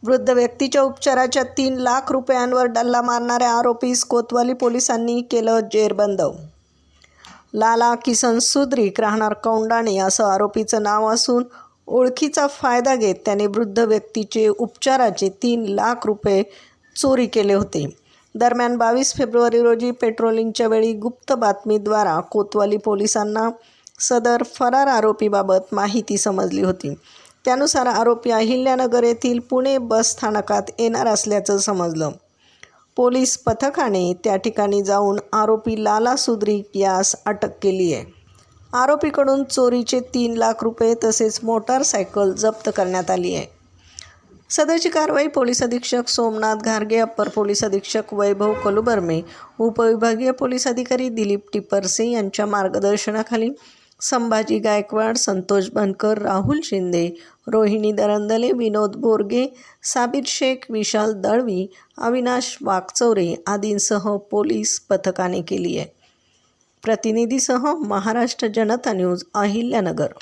वृद्ध व्यक्तीच्या उपचाराच्या 3 लाख रुपयांवर डल्ला मारणाऱ्या आरोपीस कोतवाली पोलिसांनी केलं जेरबंद। लाला किसन सुद्रिक राहणार कौंडाणे असं आरोपीचं नाव असून ओळखीचा फायदा घेत त्याने वृद्ध व्यक्तीचे उपचाराचे 3 लाख रुपये चोरी केले होते। दरम्यान 22 फेब्रुवारी रोजी पेट्रोलिंगच्या वेळी गुप्त बातमीद्वारा कोतवाली पोलिसांना सदर फरार आरोपीबाबत माहिती समजली होती। त्यानुसार आरोपी अहिल्यानगर येथील पुणे बस स्थानकात येणार असल्याचं समजलं। पोलीस पथकाने त्या ठिकाणी जाऊन आरोपी लाला सुद्रिक यास अटक केली आहे। आरोपीकडून चोरीचे 3 लाख रुपये तसेच मोटारसायकल जप्त करण्यात आली आहे। सदरची कारवाई पोलीस अधीक्षक सोमनाथ घारगे, अप्पर पोलीस अधीक्षक वैभव कलुबर्मे, उपविभागीय पोलीस अधिकारी दिलीप टिपरसे यांच्या मार्गदर्शनाखाली संभाजी गायकवाड, संतोष बनकर, राहुल शिंदे, रोहिणी दरंदले, विनोद बोरगे, साबिर शेख, विशाल दळवी, अविनाश वाकचौरे आदींसह पोलीस पथकाने केली आहे। प्रतिनिधीसह महाराष्ट्र जनता न्यूज, अहिल्यानगर।